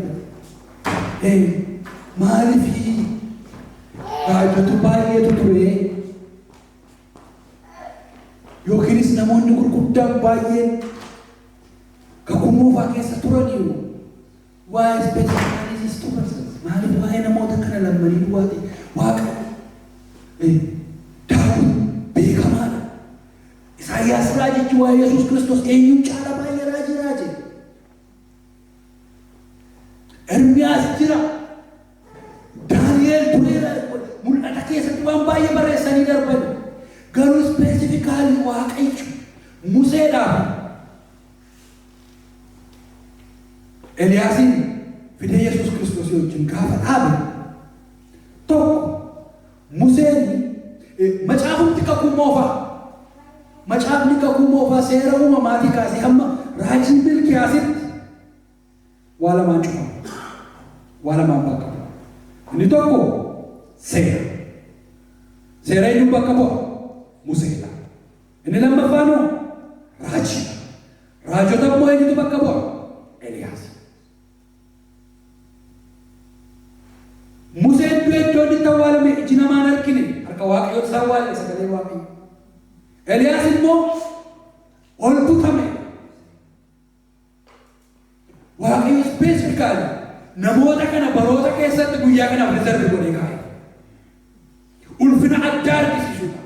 Maaliif raajota baay'eetu ture yookiinis namoonni gurguddaan baay'een kakuu moofaa keessa turaniiru waa'ee ispeesifikaalis turan. Maaliif waa'ee namoota kana lammanii duwwaate Waaqa Daawit beekamaadha. Isaayyaas raajichi waa'ee Yesuus Kiristoos eenyuun caala baay'ee raaje. Ermiyaas jira. Daani'eel tureera. Mul'ata keessatti waan baay'ee barreessanii darban. Garuu ispeesifikaalii Waaqayyo Museedhaaf Eliyaasin fidee Yesuus Kiristoos wajjin gaafa dhaabe tokko Museen macaafni kakuu moofaa seera uumamaatii kaasee hamma raajii Milkiyaasitti waa lamaan cufa. Waa lamaan bakka bu'a. Inni tokko seera inni bakka bu'a Museedha. Inni lammaffaan raajii. Raajota immoo eenyutu bakka bu'a? Eliyaas. Museen iddoo inni awwaalame iji namaan argine harka Waaqayyooti isaa awwaale sagalee Waaqayyo. Eliyaas immoo ol butame. Waaqayyo ispeesifikaali namoota kana baroota keessatti guyyaa kanaaf rizarvi godhee kaa'e. Ulfina addaa argisiisuudha.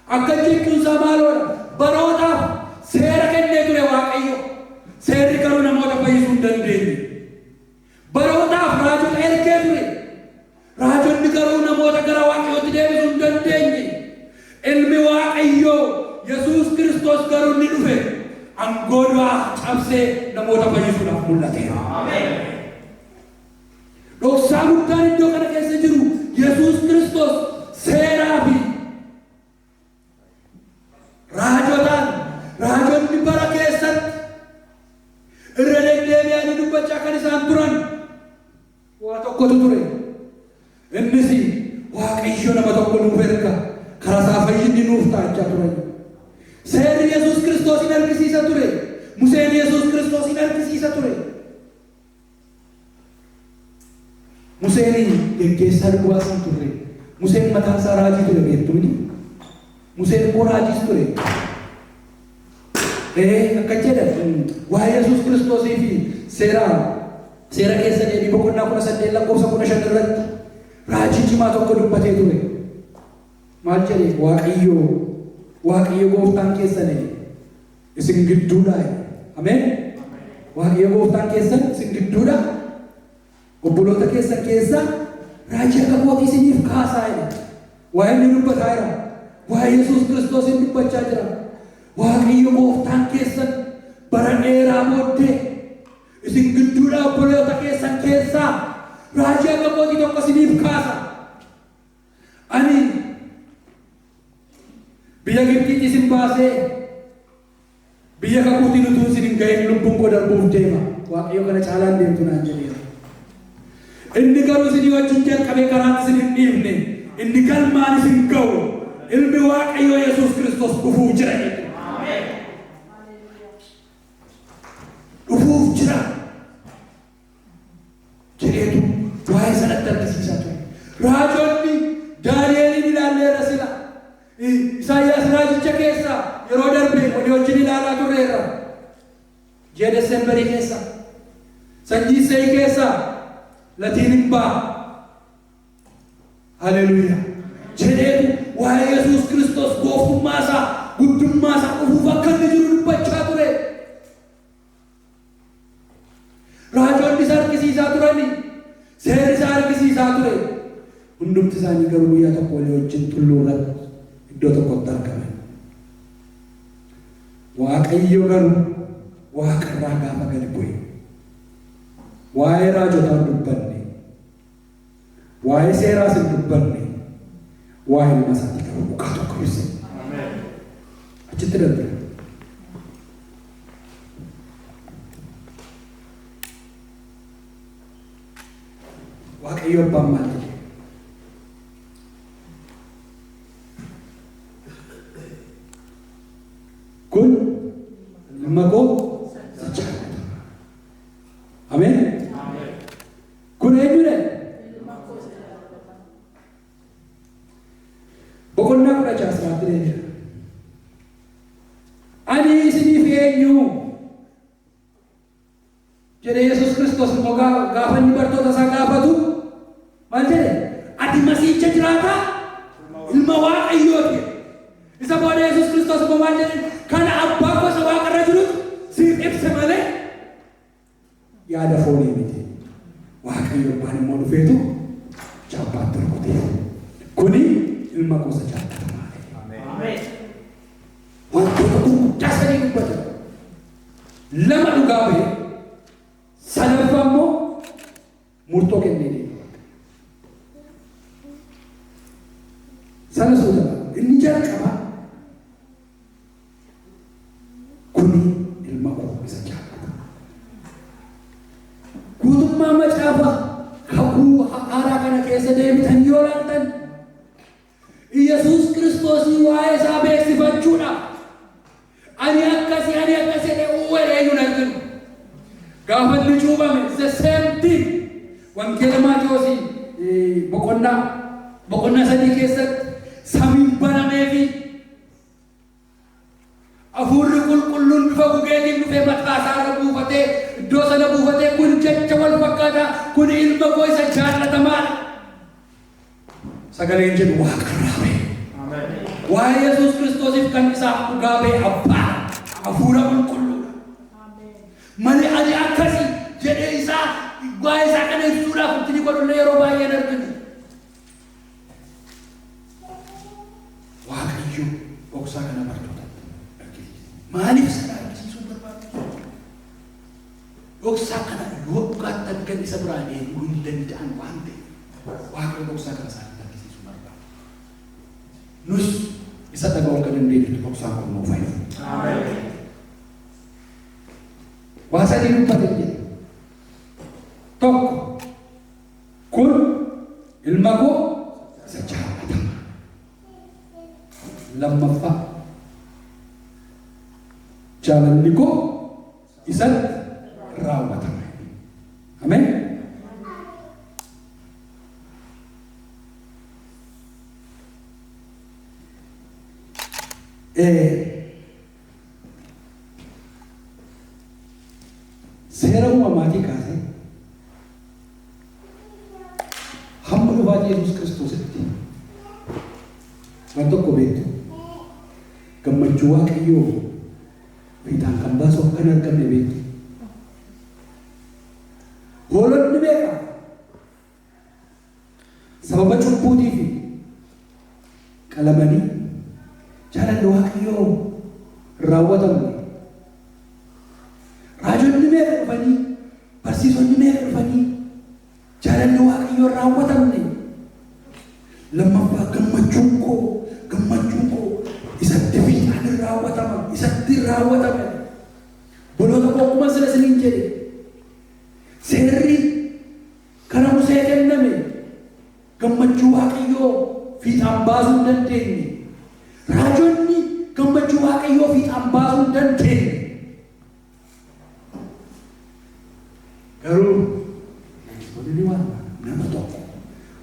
Akka jechuun isaa maaloodha? Barootaaf seera kennee ture Waaqayyo. Seerri garuu namoota fayyisuu hin dandeenye. Barootaaf raajota ergee ture. Raajonni garuu namoota gara Waaqayyootti deebisuu hin dandeenye. Ilmi Waaqayyoo Yesuus Kiristoos garuu ni dhufe. Angoodhaa cabsee namoota fayyisuudhaaf mul'ateera. Dhoksaa guddaan iddoo kana keessa jiru Yesuus Kiristoos seeraa fi raajonni bara keessatti irra deddeebi'anii dubbachaa kan isaan turan waa tokkotu ture. Innis Waaqayyo nama tokko nuuf erga karaa isaa fayyinni nuuf taachaa turan. Seerri Yesuus Kiristoos hin argisiisa ture. Museen Yesuus Kiristoos hin argisiisa ture. Museen geggeessaa dhugaasaan ture. Museen mataan isaa raajii ture beektuuni. Museen immoo raajiis ture. Akka jedhan waa'ee Yesuus Kiristoosii fi seera keessa deebii boqonnaa 18 lakkoofsa 15 irratti raajii cimaa tokko dubbatee ture. Maal jedhee Waaqayyo gooftaan keessan isin gidduudha. Ameen. Waaqayyo gooftaan keessan isin gidduudha. Obboloota keessan keessa raajii akka kootii isiniif kaasaa jedhe. Waa'ee inni dubbataa jira. Waa'ee Yesuus Kiristoos hin dubbachaa jira. Waaqayyo gooftaan keessan bara dheeraa booddee isin gidduudha obboloota keessan keessaa raajii akka kootii tokko isiniif kaasa. Ani biyya Gibxiitti isin baasee biyya kakuutiin utuu isin hin ga'in lubbuun koo darbuuf deema. Waaqayyo kana caalaan deemtu naan jedheera. Inni garuu isinii wajjin jalqabee karaatti isin hin dhiifne. Inni galmaan isin ga'u ilmi Waaqayyo Yesuus Kiristoos dhufuuf jira jedhe. Dhufuuf jira jedheetu waa'ee sanatti argisiisaa ture. Raajonni Daani'eelin ilaalleera sila. Isaayyaas raajicha keessa yeroo darbe walii wajjin ilaalaa turreerra. Ji'a Desembarii keessa sanyii Isseey keessa latiin hin ba'a. Haleluuyaa. Jedheetu waa'ee Yesuus Kiristoos gooftummaa isaa guddummaa isaa dhufuuf akka inni jiru dubbachaa ture. Raajonni isa argisiisaa turani. Seerri isaa argisiisaa ture. Hundumti isaanii garuu guyyaa tokko walii wajjin tulluu irratti iddoo tokkotti argaman. Waaqayyo garuu waaqarraa gaafa gadi bu'e. Waa'ee raajotaan dubbanne. Waa'ee seeraas hin dubbanne. Waa'ee ilma isaatti garuu dhugaa tokko ibse. Achitti darbe. Waaqayyo abbaan maal jedhe? Kun ilma koo jaallatama. Ameen. Kun eenyudha? Boqonnaa 16 jira. Ani isiniif eenyu jedhe Yesuus Kiristoos immoo gaafa inni bartoota isaa gaafatu maal jedhe? Ati masiicha jiraataa ilma Waaqayyooti. Isa booda Yesuus Kiristoos immoo maal jedhe? Kana abbaa gosa waaqarra jirutu siif ibsa malee yaada foonii miti. Waaqayyo waan immoo dhufeetu chaappaatti rukute. Kuni ilma gosa jaallatamaa. Ameen. Wantoota gurguddaa sadii dubbata. Lama dhugaa ba'e sadaffaa immoo murtoo kennee sana soodama. Inni jalqaba kuni ilma koo isa jaallatamaa. Guutummaa macaafa kakuu haaraa kana keessa deebitan yoo laaltan Yesuus Kiristoosii waa'ee isaa beeksifachuudhaaf ani akkasii uwwaleen arginu. Gaafa inni cuubame the same thing. Wangeela Maatewos boqonnaa 3 keessatti samiin banamee fi hafuurri qulqulluun bifa gugeetiin dhufee mataa isaarra buufatee iddoo sana buufatee kun jecha wal fakkaataa kun ilma koo isa jaallatamaadha. Sagaleen jedhu waaqarraa ba'e. Waa'ee Yesuus Kiristoosiif kan isaaf dhugaa ba'e abbaa hafuura qulqulluudha. Malee ani akkasii jedhee isaa waa'ee isaa kana ibsuudhaaf itti godhullee yeroo baay'ee arginu. Waaqayyo dhoksaa kana bartoota maaliif sana argisiisuu barbaadu? Dhoksaa kana yoo dhugaatti argan isa biraan eeguu hin danda'an waan ta'eef Waaqayyo dhoksaa kana isaanitti argisiisuu barbaadu. Nus isa dhaga'uu akka dandeenyutti dhoksaa kun nuuf fayyadu. Ameen. Waa sadii dubbate jedhe. Tokko kun ilma koo isa jaallatamaa. Lammaffaa jaalalli koo isatti raawwatame. Ameen. Seera uumamaatii kaasee hamma dhufaa Yesuus Kiristoositti waan tokko beektu gammachuu Waaqayyoo fiixaan kan baasu akka hin argamne beektu. Hoolonni beeka sababa cubbuutii fi qalamanii jaalalli Waaqayyoo raawwatamne. Raajonni meeqa dhufanii barsiisonni meeqa dhufanii jaalalli Waaqayyoo raawwatamne. Lammaffaa gammachuun koo isatti fiixaan isatti raawwatame. Boloota koo akkuma sila isiniin jedhe seerri kana Musee kenname gammachuu Waaqayyoo fiixaan baasuu hin dandeenye. Raajonni gammachuu Waaqayyoo fiixaan baasuu hin dandeenye. Garuu wanti waan nama tokko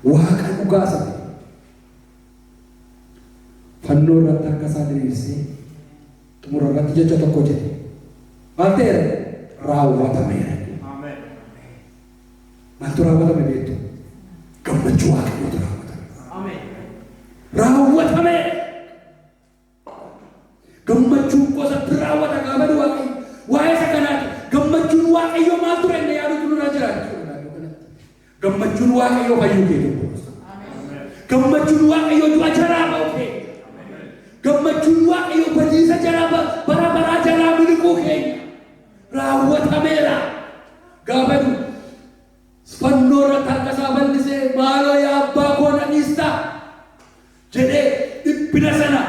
Waaqa dhugaa sana fannoo irratti harka isaa diriirsee xumura irratti jecha tokko jedhe maal ta'eera? Raawwatameera. Maaltu raawwatame beektu? Gammachuu Waaqayyootu raawwatame. Raawwatameera. Gammachuun gosatti raawwata gaafa Waaqayyo waa'ee isa kanaati. Gammachuun Waaqayyoo maal ture inni yaadutu nurra jiraachuu. Gammachuun Waaqayyoo fayyuu kee tokko. Gammachuun Waaqayyoo du'a jalaa ba'u kee. Gammachuun Waaqayyoo badiisa jalaa bara baraa jalaa miliquu keenya raawwatameera. Gaafa fannoo irratti harka isaa bal'isee maaloo yaa abbaa koo na dhiista jedhee dhiphina sana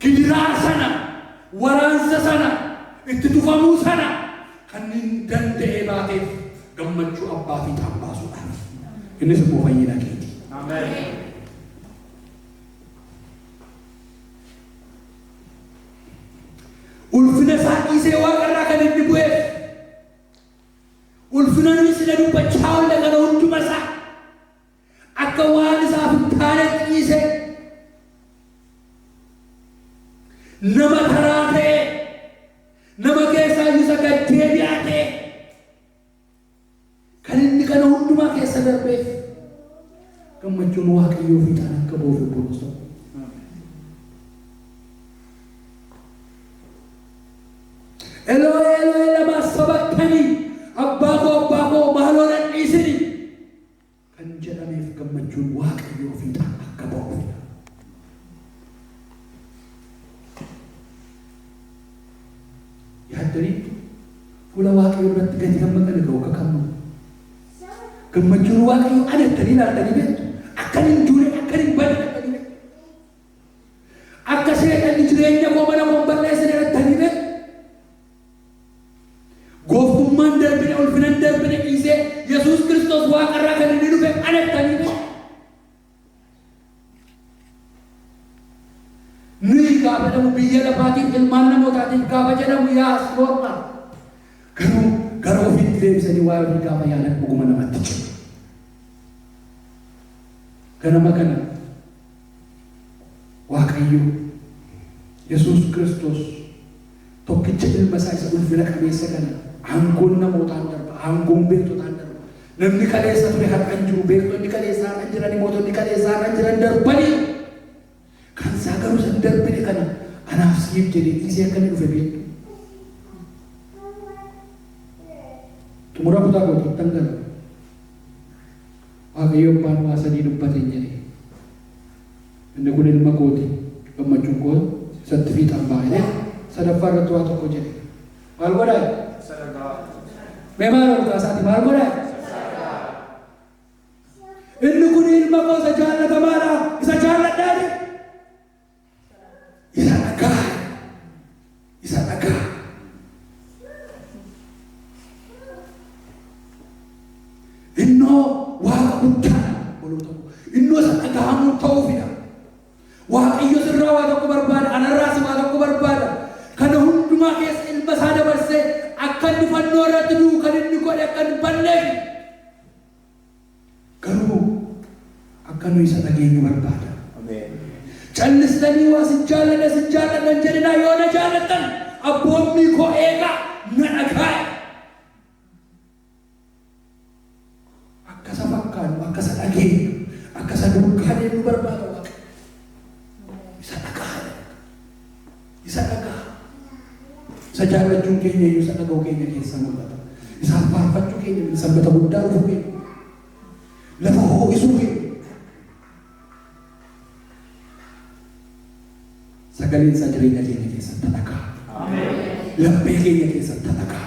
gidiraa sana waraansa sana itti tufamuu sana kan hin danda'e baateef gammachuu abbaa fiixaan baasuudhaan innis immoo fayyina keeti. Ameen. Ulfina isaa dhiisee Waaqarraa kan inni bu'eef ulfina nuyi sila dubbachaa oolle kana hunduma isaa akka waan isaaf hin taane dhiisee nama taraa ta'e nama keessaa isa gaddeebi'aa ta'e kan inni kana hundumaa keessa darbeef gammachuun Waaqayyoo fiixaan akka boofu boonsa. Eloi Eloi lama sabaqtanii fuula waaqayyoo irratti gadi gammadan ga'u kakamu. Gammachuun waaqayyoo adattanii ilaaltanii beektu. Akkan hin duune akkan hin badne dhaqqanii beektu. Akka seexanni jireenya koo mana koo balleessanii dhaqqanii beektu. Gooftummaan darbine ulfinan darbine dhiisee Yesuus Kiristoos waaqarraa kan inni dhufe adattanii beektu. Nuyi gaafa jedhamu biyya lafaatiin ilmaan namootaatiin gaafa jedhamu yaa asirroorraa. Garuu gara ofiitti deebisanii waa'ee ofii gaafa yaadan dhuguma namatti jiru. Ganama kana Waaqayyo Yesuus Kiristoos tokkicha ilma isaa isa ulfina qabeessa kana aangoon namootaan darba, aangoon beektotaan darba. Namni kaleessa ture har'an jiru, beektonni kaleessa har'an jiran, mootonni kaleessa har'an jiran darbanii. Kan isaa garuu san darbine kana anaaf siif jedhee dhiisee akkanii dhufe beektu. Xumura kutaa kootii dhangala. Waaqayyo abbaan waa sadii dubbate jedhe. Inni kun ilma kooti gammachuun koo isatti fiixan baay'ee sadaffaa irratti waa tokko jedhe. Maal godhaa? Mee maal ol kaasaati maal godhaa? Inni kun ilma koo isa jaallatamaadha, isa jaalladhaadha. Isa dhagaa. Isa dhagaa. Innoo waaqa guddaadha waloota koo. Innoo isa dhagahamuu ta'uufidha. Waaqayyo sirraa waa tokko barbaada, anarraas waa tokko barbaada. Kana hundumaa keessa ilma isaa dabarsee akka inni fannoo irratti du'u kan inni godhe akka hin banneef. Garuu akka nu isa dhageenyu barbaada. Callistanii waa si jaalladhan jedhinaa yoo na jaallattan abboonni koo eegaa na dhagaa. Akka isa fakkaannu, akka isa dhageenyu, akka isa duukaa deemnu barbaada Waaqa. Isa dhagaa. Isa dhagaa. Isa jaallachuun keenya iyyuu isa dhaga'uu keenya keessa mul'ata. Isa faarfachuu keenya sanbata guddaa dhufuu keenya. Lafa ho'isuu keenya. Sagaleen isaa jireenya keenya keessatti dhagaa. Laphee keenya keessatti dhagaa.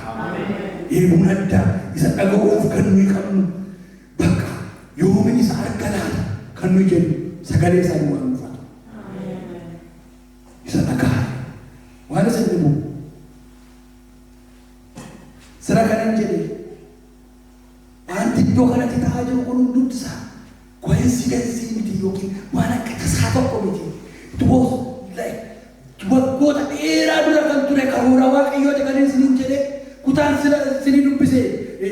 Eebuun addaa isa dhaga'uuf kan nuyi qabnu bakka yoomin isa arga laata kan nuyi jennu sagalee isaa nu waan uffatu. Isa dhagaa. Waan isa dhibu. Sira kanan jedhe wanti iddoo kanatti ta'aa jiru kun hundumti isaa koinsidensii miti yookiin waan akka tasaa tokko miti. Waggoota dheeraa dura kan ture karoora waaqayyooti kan isiniin jedhe kutaan isinii dubbise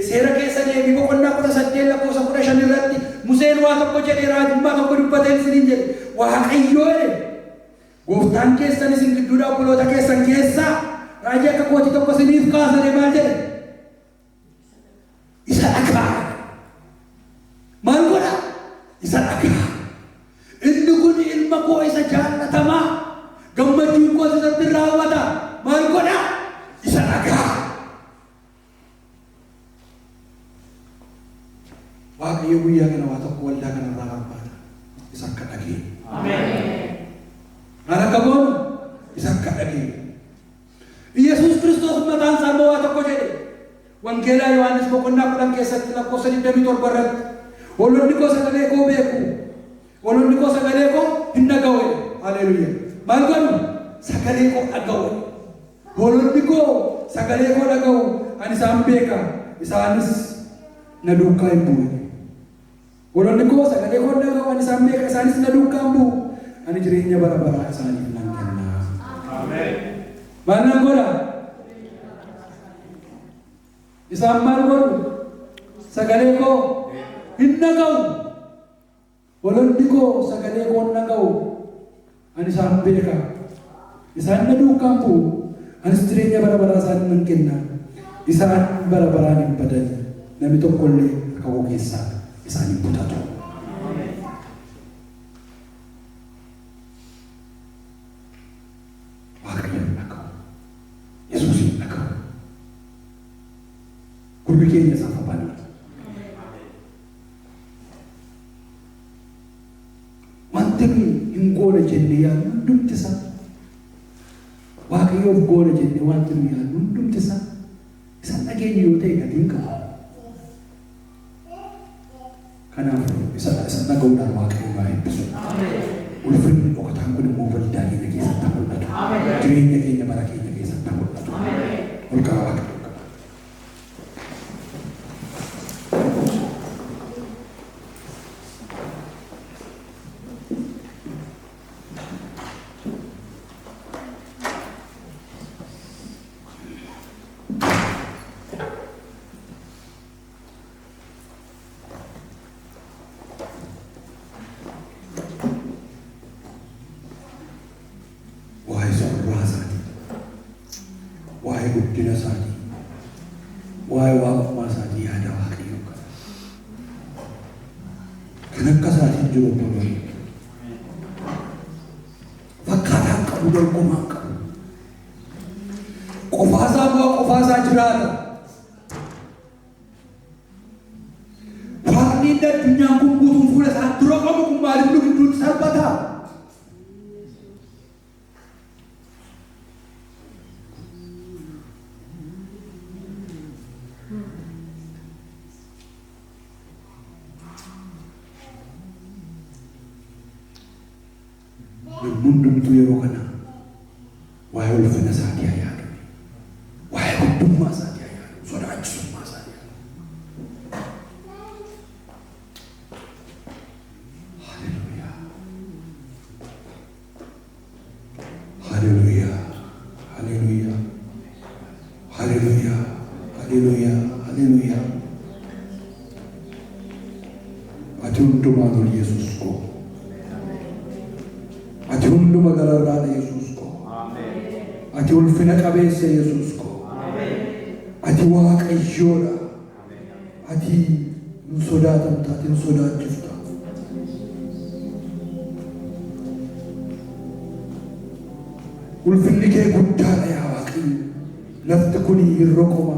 seera keessa deebii boqonnaa 18:15 irratti Museen waa tokko jedhe raajummaa tokko dubbatee isiniin jedhe waaqayyoodhe gooftaan keessan isin gidduudha obboloota keessan keessaa raajii akka kootii tokko isiniif kaasane maal jedhe isa dhagaa. Maal godha? Isa dhagaa. Inni kun ilma koo isa jaallatamaa. Gammachuun koo isatti raawwata. Maal godha? Isa dhagaa. Waaqayyo guyyaa kana waa tokko waldaa kanarraa barbaada. Isa akka dhagee. Maal akka goonu? Isa akka dhagee. Yesuus Kiristoos mataan isaa immoo waa tokko jedhe. Wangeelaa Yohaannis boqonnaa 10 keessatti lakkoofsa 27 irratti hoolonni koo sagalee koo beeku. Hoolonni koo sagalee koo hin dhaga'u. Haleluuyaa. Maal godhu? Sagalee koo dhaga'u. Hoolonni koo sagalee koo dhaga'u. Ani isaan beeka. Isaanis na duukaa hin bu'u. Hoolonni koo sagalee koo dhaga'u. Ani isaan beeka. Isaanis na duukaa hin bu'u. Ani jireenya bara baraa isaaniif nan kenna. Ameen. Maal nan godha? Isaan maal godhu? Sagalee koo hin dhaga'u. Hoolonni koo sagalee koo hin dhaga'u. Ani isaan beeka. Isaan na duukaa hin bu'u. Anis jireenya bara baraa isaaniif nan kenna. Isaan bara baraan hin badan. Namni tokkollee akka koo keessaa isaan hin butatu. Waaqayyo hin dhaga'u. Yesuus hin dhaga'u. Gurri keenya isaaf banaa. Wanti hin goone jennee yaadnu hundumti isaa Waaqayyoof goone jennee wanti nu yaadnu hundumti isaa isa dhageenya yoo ta'e gatiin qaba. Kanaaf isa dhaga'uudhaan Waaqayyo haa eebbisu. Ulfinni dhokataan kun immoo waldaa keenya keessatti mul'atu. Jireenya keenya bara keenya keessatti mul'atu. Ol ka'a Waaqayyo. Guddina isaatii, waa'ee waaqummaa isaatii yaada Waaqayyoo kana. Kan akka isaatiin jiru babal'u. Fakkaataan qabu dorgomaan qabu. Qofaasaa bu'aa qofaasaa jiraata. Waaqni inni addunyaan kun guutuun fuula isaa dura qabu kun maaliif nu gidduutti salphataa? Hundumtuu yeroo kana waa'ee ulfina isaatii haa yaadu. Waa'ee guddummaa isaatii haa yaadu. Sodaachisummaa isaatii haa yaadu. Haleluuyaa. Haleluuyaa. Haleluuyaa. Haleluuyaa. Haleluuyaa. Ati hundumaan ol Yesuus koo. Ati hunduma gararraadha Yesuus koo. Ati ulfina qabeessa Yesuus koo. Ati Waaqayyoodha. Ati hin sodaatamta, ati hin sodaachifta. Ulfinni kee guddaadha yaa Waaqayyo. Lafti kun hin roqoma.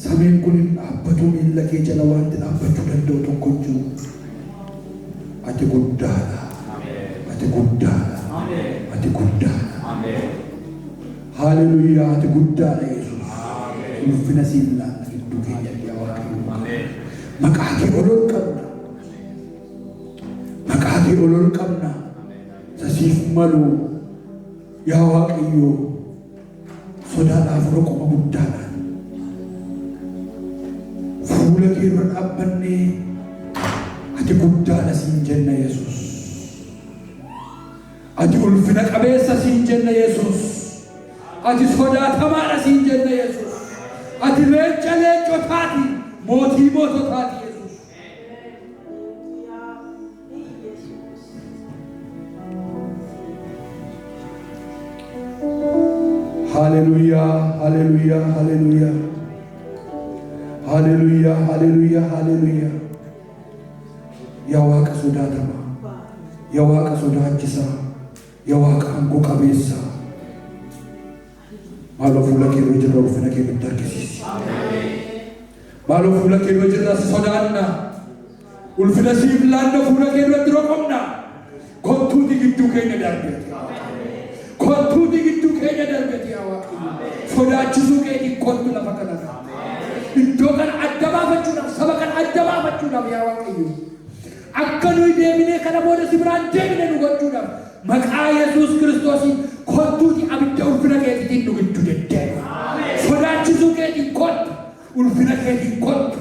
Samiin kun hin dhaabbatu, miilla kee jala wanti dhaabbachuu danda'u tokko hin jiru. Ati guddaadha. Ati guddaadha. Ati guddaadha. Haleluuyaa. Ati guddaadha Yesuus. Ulfina siif laanna gidduu keenyatti yaa Waaqayyo. Maqaa kee ol qabna. Maqaa kee ol qabna. Sasiif malu yaa Waaqayyo. Sodaadhaaf roqoma guddaadhaan. Fuula kee dura dhaabbannee ati guddaadha siin jenna Yesuus. Ati ulfina qabeessa siin jenna Yesuus. Ati sodaatamaadha siin jenna Yesuus. Ati leenca leencotaati, mootii moototaati Yesuus. Haleluuyaa, haleluuyaa, haleluuyaa. Haleluuyaa, haleluuyaa, haleluuyaa. Yaa Waaqa sodaatamaa, yaa Waaqa sodaachisaa, yaa Waaqa aangoo qabeessaa. Maaloo fuula kee dura jirra ulfina kee nutti argisiisi. Maaloo fuula kee dura jirra sodaanna. Ulfina siif laanna fuula kee dura roqomna. Kottuuti gidduu keenya darbeeti. Kottuuti gidduu keenya darbeeti yaa Waaqayyo. Sodaachisuu keetiin kottu lafa kanarra. Iddoo kana adda baafachuudhaaf, saba kana adda baafachuudhaaf yaa Waaqayyo. Akka nuyi deeminee kana booda si biraan deemine nu gochuudhaaf maqaa Yesuus Kiristoosiin kottuuti abidda ulfina keetiin nu gidduu deddeema. Sodaachisuu keetiin kottu, ulfina keetiin kottu.